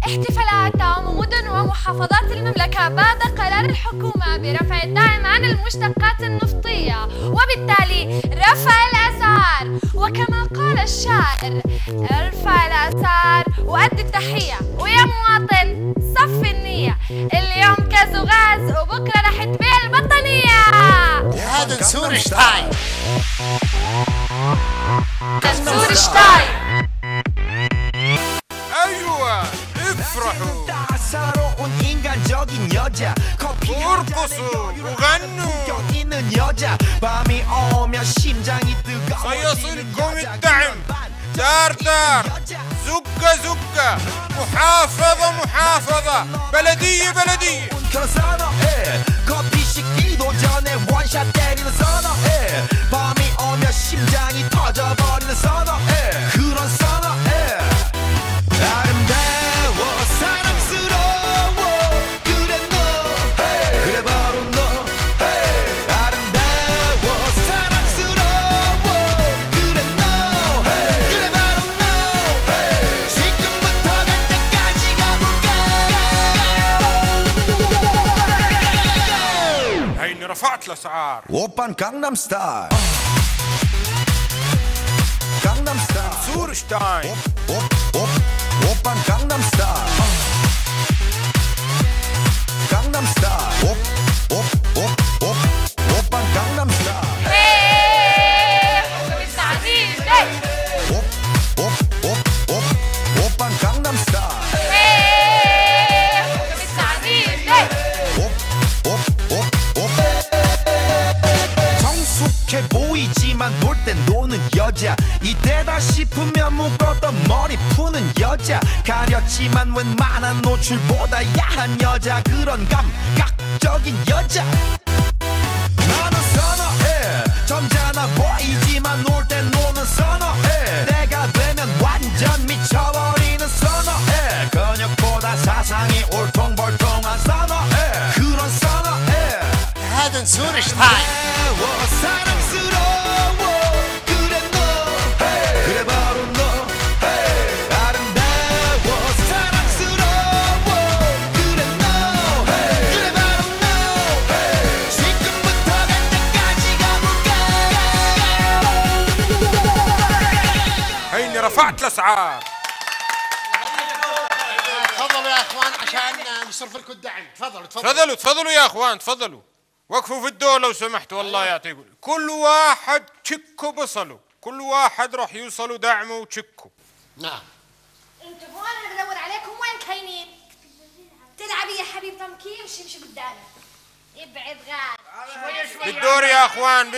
احتفالات تعم مدن ومحافظات المملكة بعد قرار الحكومة برفع الدعم عن المشتقات النفطية وبالتالي رفع الأسعار. وكما قال الشاعر: ارفع الأسعار وأدي التحية، ويا مواطن صفي النية، اليوم كاس وغاز وبكرة رح تبيع البطانية. هذا نسور شتاي نسور شتاي. أيوة افرحوا ارقصوا وغنوا سيصلكم الدعم دار دار، زقة زقة، محافظة محافظة، بلدية بلدية. رفعت الأسعار. 오빤 강남 스타일. 강남 스타일. نسور شتاي. 오빤 강남 스타일. 강남 스타일. 오빤 강남 스타일. 오빤 강남 스타일. 보이지만 놀 땐 노는 여자, 이때다 싶으면 묶었던 머리 푸는 여자, 가렸지만 웬만한 노출보다 야한 여자, 그런 감각적인 여자 나는 선호해. 점잖아 보이지만 놀 땐 노는 선호해. 내가 되면 완전 미쳐버리는 선호해. 근육보다 사상이 울퉁불퉁한 선호해. 그런 선호해. هذا نسور شتاي 사랑스러워 그래 너 그래 바로 너 아름다워 사랑스러워 그래 너 그래 바로 너 지금부터 갈 때까지 가볼까. هيني رفعت الأسعار. تفضلوا يا اخوان عشان نصرف لكم الدعم. تفضلوا تفضلوا تفضلوا يا اخوان، تفضلوا وقفوا في الدور لو سمحتوا. والله يعطيكم كل واحد تشكوا بصلوا، كل واحد راح يوصلوا دعمه وتشكوا. نعم. انتوا هون انا بدور عليكم، وين كاينين؟ تلعبي يا حبيب تمكي، امشي قدامي. ابعد غاد شوي شوي. بالدور يا اخوان،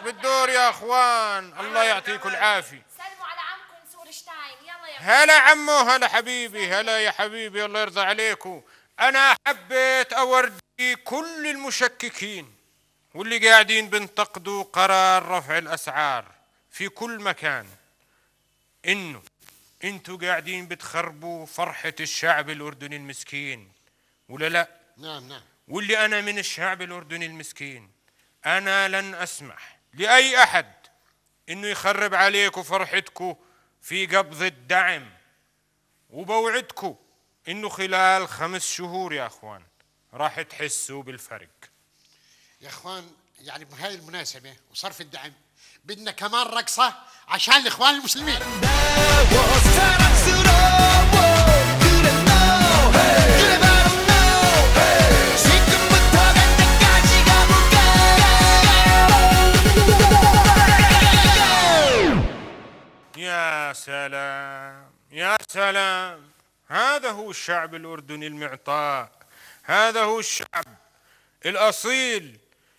بالدور يا اخوان. الله يعطيكم العافية. سلموا على عمكم نسور شتاين. يلا يا هلا عمو، هلا حبيبي، هلا يا حبيبي، الله يرضى عليكم. انا حبيت اوري كل المشككين واللي قاعدين بينتقدوا قرار رفع الاسعار في كل مكان انه انتوا قاعدين بتخربوا فرحة الشعب الاردني المسكين، ولا لا؟ نعم نعم. واللي انا من الشعب الاردني المسكين، انا لن اسمح لاي احد انه يخرب عليكم فرحتكم في قبض الدعم، وبوعدكم انه خلال 5 شهور يا اخوان راح تحسوا بالفرق. يا اخوان يعني بهاي المناسبة وصرف الدعم بدنا كمان رقصة عشان الاخوان المسلمين. يا سلام يا سلام، هذا هو الشعب الأردني المعطاء، هذا هو الشعب الأصيل.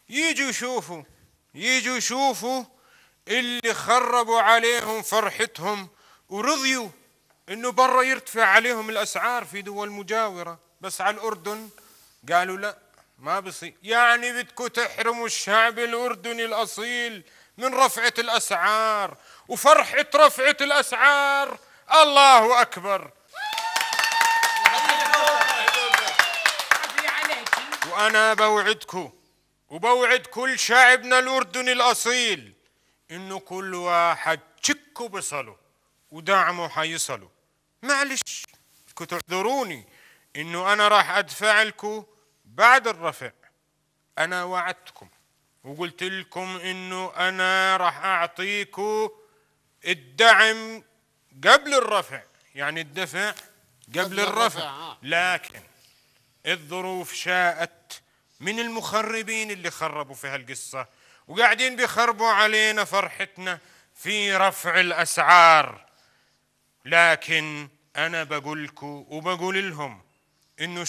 يجوا يشوفوا اللي خربوا عليهم فرحتهم ورضيوا إنه برا يرتفع عليهم الأسعار في دول مجاورة، بس على الأردن قالوا لا ما بصير. يعني بدكم تحرموا الشعب الأردني الأصيل من رفعة الأسعار وفرحة رفعة الأسعار. الله أكبر. وأنا بوعدكم وبوعد كل شعبنا الأردني الأصيل إنه كل واحد تشكوا بصله ودعمه حيصلوا. معلش بدكم تعذروني انه انا راح ادفع لكم بعد الرفع. انا وعدتكم وقلت لكم انه انا راح اعطيكم الدعم قبل الرفع، يعني الدفع قبل الرفع. لكن الظروف شاءت من المخربين اللي خربوا في هالقصة وقاعدين بيخربوا علينا فرحتنا في رفع الأسعار. لكن أنا بقولكم وبقول لهم إنه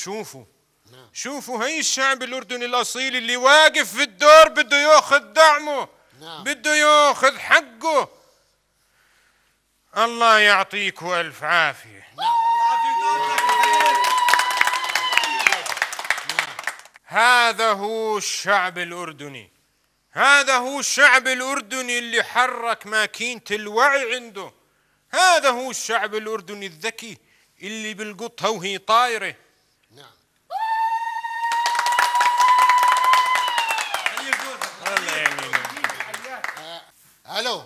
شوفوا هي الشعب الأردني الأصيل اللي واقف في الدور بده ياخذ دعمه، بده ياخذ حقه. الله يعطيكم ألف عافية. هذا هو الشعب الأردني، هذا هو الشعب الأردني اللي حرك ماكينة الوعي عنده. هذا هو الشعب الأردني الذكي اللي بلقطها وهي طايرة. نعم. الله يعينك. الو،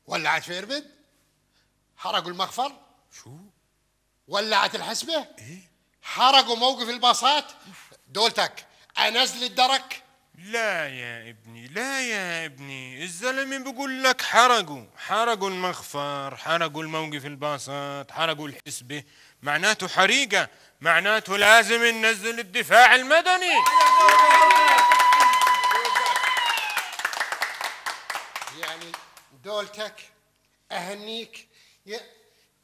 ولعت في اربد؟ حرقوا المخفر؟ شو؟ ولعت الحسبة؟ ايه؟ حرقوا موقف الباصات؟ دولتك انزل الدرك؟ لا يا ابني، لا يا ابني، الزلمة بيقول لك حرقوا المخفر، حرقوا الموقف الباصات، حرقوا الحسبة، معناته حريقة، معناته لازم ننزل الدفاع المدني. يعني دولتك اهنيك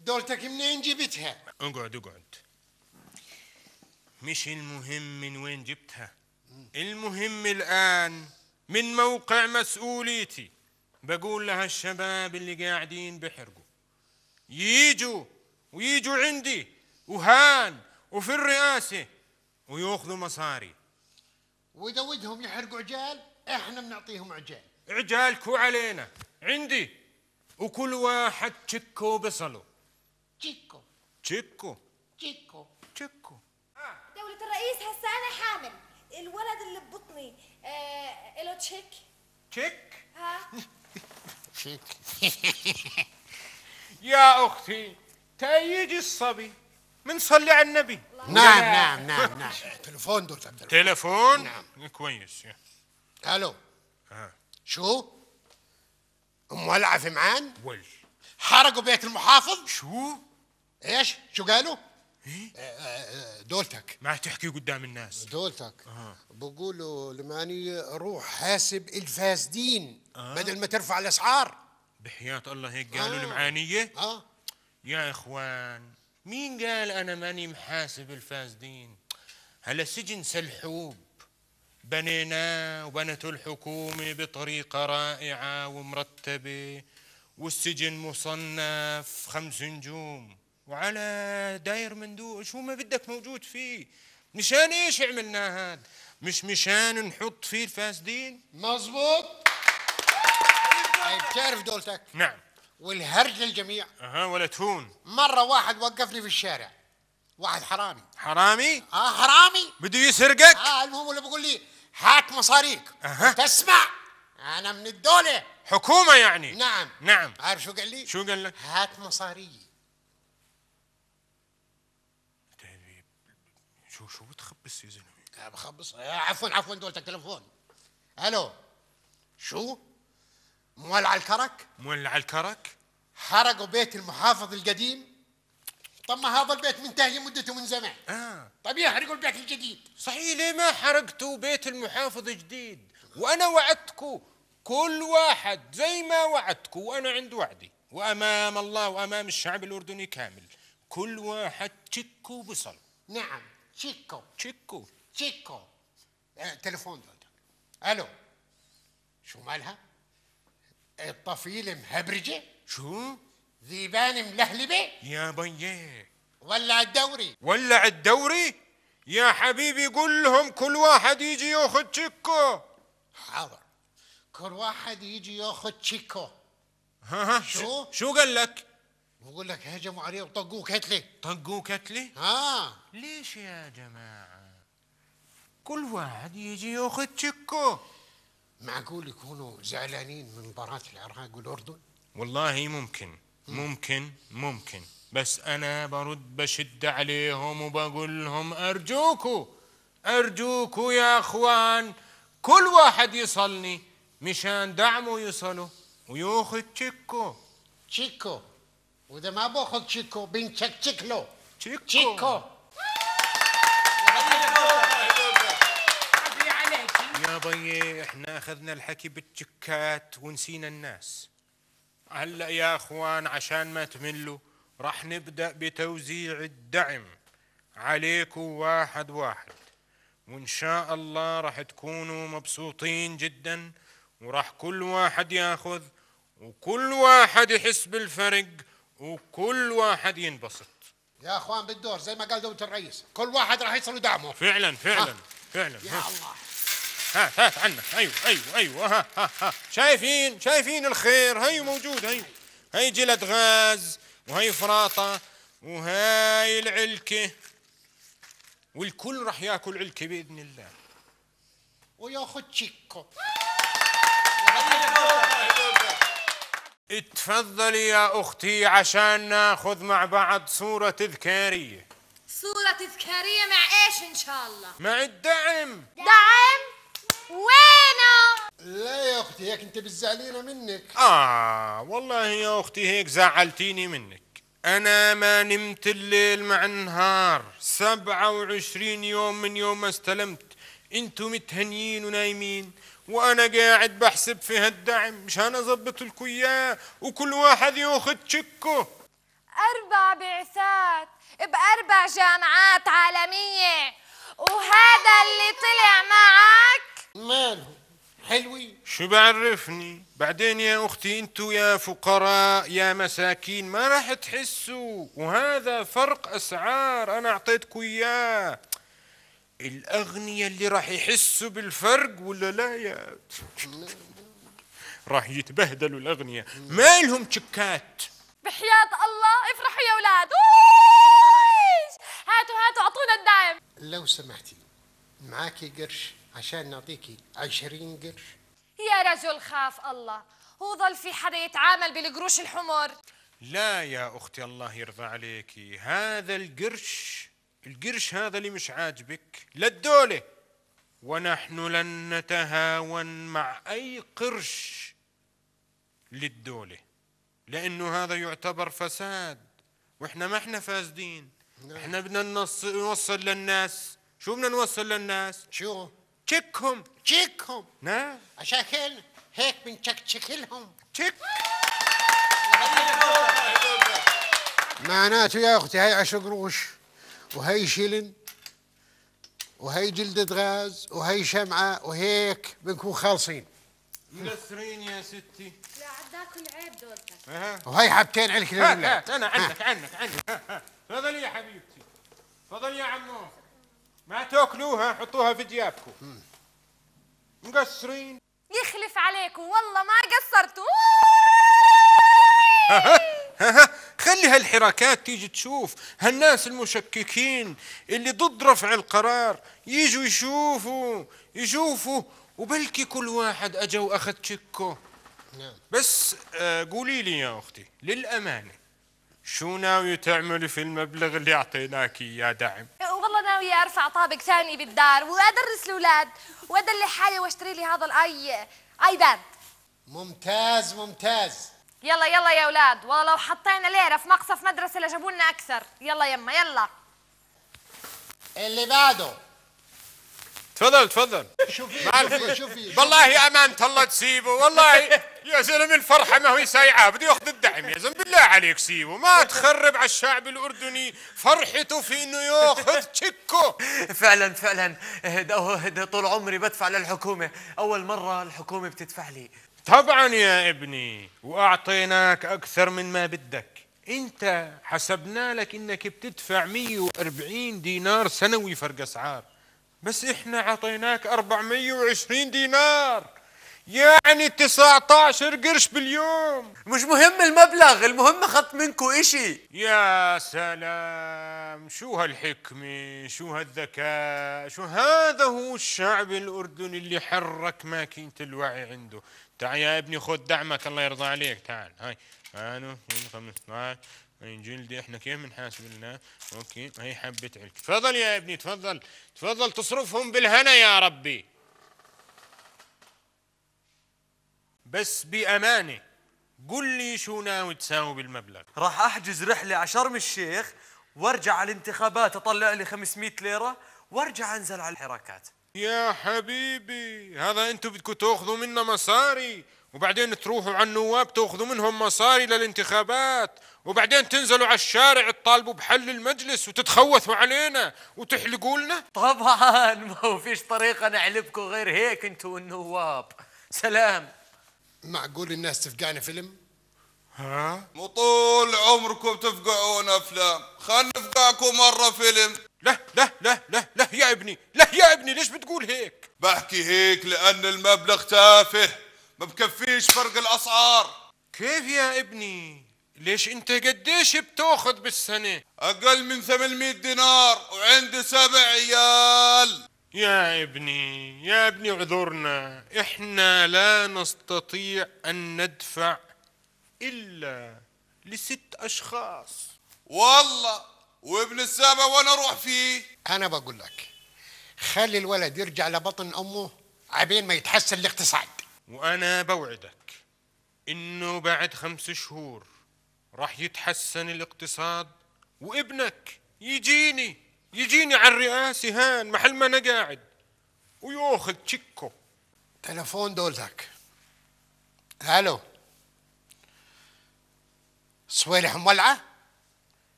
دولتك منين جبتها؟ اقعد. مش المهم من وين جبتها، المهم الآن من موقع مسؤوليتي بقول لها الشباب اللي قاعدين بحرقوا ييجوا عندي وهان وفي الرئاسة وياخذوا مصاري. وإذا ودهم يحرقوا عجال احنا بنعطيهم عجال. عجالكوا علينا عندي، وكل واحد تشكو بصله. تشيكو تشكو تشيكو تشكو. دولة الرئيس هسا أنا حامل، الولد اللي ببطني له تشيك؟ تشك ها؟ شيك. يا أختي تأيدي الصبي منصلي على النبي. نعم. تلفون دولتك. تلفون؟ نعم. كويس. الو. شو؟ مولعة في معان؟ حرقوا بيت المحافظ؟ شو؟ ايش؟ شو قالوا؟ دولتك ما تحكي قدام الناس. دولتك بقولوا لماني روح حاسب الفاسدين بدل ما ترفع الاسعار. بحياة الله هيك قالوا المعانية؟ يا اخوان مين قال انا ماني محاسب الفاسدين؟ هلا سجن سلحوب بنيناه وبنته الحكومة بطريقة رائعة ومرتبة، والسجن مصنف 5 نجوم وعلى داير مندوق، شو ما بدك موجود فيه. مشان ايش عملنا هاد؟ مش مشان نحط فيه الفاسدين؟ مظبوط. بتعرف دولتك؟ نعم. والهرج للجميع. ولا تهون. مرة واحد وقفني في الشارع، واحد حرامي. حرامي بده يسرقك؟ المهم اللي بقول لي هات مصاريك. تسمع انا من الدولة، حكومة يعني. نعم. عارف شو قال لي؟ شو قال لك؟ هات مصاري. شو بتخبص يا زلمه؟ بخبص. عفوا دولتك تلفون. الو. شو؟ مولع الكرك؟ حرقوا بيت المحافظ القديم. طب ما هذا البيت منتهي مدته من زمان. طب يحرقوا البيت الجديد. صحيح، ليه ما حرقتوا بيت المحافظ جديد؟ وانا وعدتكم كل واحد زي ما وعدتكم، وانا عند وعدي وامام الله وامام الشعب الاردني كامل، كل واحد تشكو بصل. نعم. تشيكو. تلفون دولتك. الو. شو مالها؟ الطفيل مهبرجه؟ شو؟ ذيبان ملهلبه؟ يا بيي ولع الدوري؟ يا حبيبي قول لهم كل واحد يجي ياخذ تشيكو. حاضر، كل واحد يجي ياخذ تشيكو. شو قال لك؟ بقول لك هجموا عليه وطقوه كتله. ليش يا جماعة كل واحد يجي ياخذ تشيكو؟ معقول يكونوا زعلانين من مباراة العراق والأردن؟ والله ممكن، ممكن بس أنا برد بشد عليهم وبقول لهم أرجوكوا يا أخوان، كل واحد يصلني مشان دعمه يصلوا وياخذ تشيكو، وإذا ما باخذ تشيكو بنشكشك له. تشيكو. تشيكو. يا بيي احنا اخذنا الحكي بالتشكات ونسينا الناس. هلا يا اخوان عشان ما تملوا راح نبدأ بتوزيع الدعم عليكم واحد واحد، وإن شاء الله راح تكونوا مبسوطين جدا، وراح كل واحد ياخذ وكل واحد يحس بالفرق وكل واحد ينبسط. يا اخوان بالدور زي ما قال دولة الرئيس، كل واحد راح يصل دعمه. فعلا. يا الله. الله. هات عنك. ايوه ها. شايفين الخير، هي موجود، هي جلد غاز وهي فراطة وهاي العلكة، والكل راح ياكل علكة بإذن الله. وياخذ تشيكو. اتفضلي يا أختي عشان ناخذ مع بعض صورة تذكارية. صورة تذكارية مع ايش ان شاء الله؟ مع الدعم. دعم؟ وينه؟ لا يا اختي هيك انت بتزعلينا منك. والله يا أختي هيك زعلتيني منك. أنا ما نمت الليل مع النهار 27 يوم من يوم ما استلمت، انتو متهنيين ونايمين وأنا قاعد بحسب في هالدعم مشان أضبط لكم إياه وكل واحد ياخذ تشيكو. 4 بعثات ب4 جامعات عالمية، وهذا اللي طلع معك؟ ماله حلوين. شو بعرفني؟ بعدين يا أختي انتو يا فقراء يا مساكين ما راح تحسوا، وهذا فرق أسعار أنا أعطيتكم إياه. الأغنياء اللي راح يحسوا بالفرق ولا لا يا راح يتبهدلوا الأغنياء، ما لهم تشكات. بحياة الله افرحوا يا أولاد. هاتوا أعطونا الدعم. لو سمحتي معاكي قرش عشان نعطيكي 20 قرش؟ يا رجل خاف الله، هو ظل في حدا يتعامل بالقروش الحمر؟ لا يا أختي الله يرضى عليكي، هذا القرش هذا اللي مش عاجبك للدولة، ونحن لن نتهاون مع أي قرش للدولة، لأنه هذا يعتبر فساد، وإحنا ما إحنا فاسدين. إحنا بدنا نوصل للناس. شو بدنا نوصل للناس؟ شو؟ تشيكهم. نعم عشان هيك بنشكلهم. تشيك. معناته يا اختي هاي 10 قروش وهي شيلن وهي جلدة غاز وهي شمعة وهيك بنكون خالصين. مقصرين يا ستي. لا عداكم العيب دولتك. وهي حبتين عليك هات أنا عنك. تفضلي يا حبيبتي، تفضلي يا عمو، ما تاكلوها حطوها في جيابكم. مقصرين. يخلف عليكم والله ما قصرتوا. خلي هالحركات تيجي تشوف هالناس المشككين اللي ضد رفع القرار يجوا يشوفوا وبلكي كل واحد اجا واخذ تشيكو. نعم. بس قولي لي يا اختي للامانه، شو ناوي تعملي في المبلغ اللي اعطيناك اياه دعم؟ والله ناوية ارفع طابق ثاني بالدار وادرس الاولاد وادلي حالي واشتري لي هذا ايباد. ممتاز. يلا يا اولاد، والله لو حطينا ليرة في مقصف مدرسة لجابوا لنا اكثر. يلا يما يلا. اللي بعده. تفضل. شوفي والله يا أمانة الله تسيبه، والله يا زلمة الفرحة ما هو سايعة، بده ياخذ الدعم يا زلمة بالله عليك سيبه، ما تخرب على الشعب الأردني فرحته في إنه ياخذ تشيكو. فعلا ده طول عمري بدفع للحكومة، أول مرة الحكومة بتدفع لي. طبعا يا ابني، وأعطيناك أكثر من ما بدك. أنت حسبنا لك إنك بتدفع 140 دينار سنوي فرق أسعار، بس إحنا عطيناك 420 دينار، يعني 19 قرش باليوم. مش مهم المبلغ، المهم أخذت منكو إشي. يا سلام، شو هالحكمة، شو هالذكاء، شو هذا هو الشعب الأردني اللي حرك ماكينة الوعي عنده. تعال يا ابني خذ دعمك الله يرضى عليك. تعال هاي هانو 15 هاي جلدي احنا كيف بنحاسب لنا. اوكي هاي حبة علك. تفضل يا ابني تفضل تفضل تصرفهم بالهنا يا ربي. بس بأمانة قل لي شو ناوي تساوي بالمبلغ؟ راح احجز رحله على شرم الشيخ وارجع على الانتخابات اطلع لي 500 ليره وارجع انزل على الحركات. يا حبيبي هذا انتوا بدكم تاخذوا منا مصاري وبعدين تروحوا على النواب تاخذوا منهم مصاري للانتخابات وبعدين تنزلوا على الشارع تطالبوا بحل المجلس وتتخوثوا علينا وتحلقوا لنا؟ طبعا ما هو فيش طريقه نعلبكم غير هيك انتوا والنواب. سلام. معقول الناس تفقعنا فيلم؟ ها؟ مو طول عمركم تفقعون افلام، خلنا نفقعكم مره فيلم. لا لا لا لا لا يا ابني لا يا ابني ليش بتقول هيك؟ بحكي هيك لان المبلغ تافه ما بكفيش فرق الاسعار. كيف يا ابني؟ ليش انت قديش بتاخذ بالسنة؟ اقل من 800 دينار وعندي 7 عيال. يا ابني اعذرنا احنا لا نستطيع ان ندفع الا ل6 اشخاص. والله وابن السابع وانا اروح فيه. انا بقول لك خلي الولد يرجع لبطن امه عبين ما يتحسن الاقتصاد. وانا بوعدك انه بعد 5 شهور راح يتحسن الاقتصاد وابنك يجيني على الرئاسة هان محل ما انا قاعد وياخذ تشيكو. تلفون دولتك. الو صويلح مولعة؟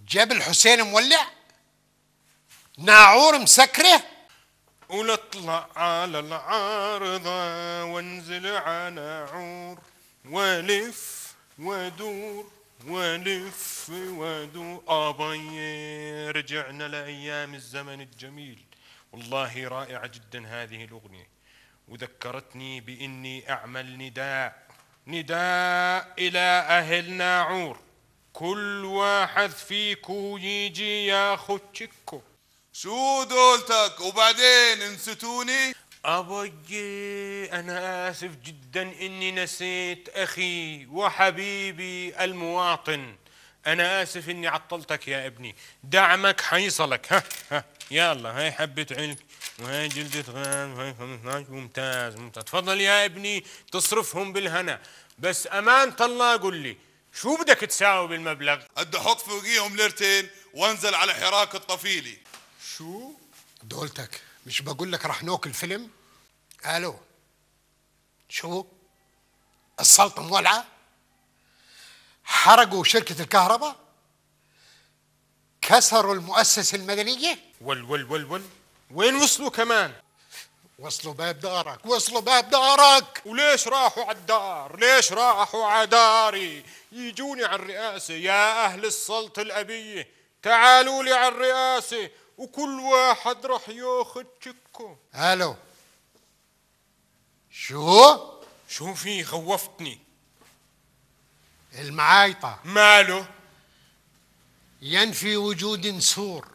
جبل حسين مولع؟ ناعور مسكره؟ ونطلع على العارضة وانزل على ناعور ولف ودور ولف ودور. أبي رجعنا لأيام الزمن الجميل. والله رائعة جدا هذه الأغنية وذكرتني بإني أعمل نداء إلى أهل ناعور. كل واحد فيكو يجي ياخذ تشيكو. شو دولتك وبعدين نسيتوني؟ أبي أنا آسف جدا إني نسيت أخي وحبيبي المواطن. أنا آسف إني عطلتك يا ابني. دعمك حيصلك. ها يلا هاي حبة علك وهاي جلدة غاز وهاي 15. ممتاز. تفضل يا ابني تصرفهم بالهنا. بس أمانة الله قل لي شو بدك تساوي بالمبلغ؟ بدي احط فوقيهم ليرتين وانزل على حراك الطفيلي. شو؟ دولتك مش بقول لك رح ناكل فيلم؟ الو شو؟ السلطة مولعة؟ حرقوا شركة الكهرباء؟ كسروا المؤسسة المدنية؟ ول وين وصلوا كمان؟ وصلوا باب دارك. وليش راحوا على الدار؟ ليش راحوا على داري؟ يجوني على الرئاسة يا أهل السلطة الأبية تعالوا لي على الرئاسة وكل واحد راح ياخذ تشيكو. الو شو في خوفتني. المعايطة ماله؟ ينفي وجود نسور.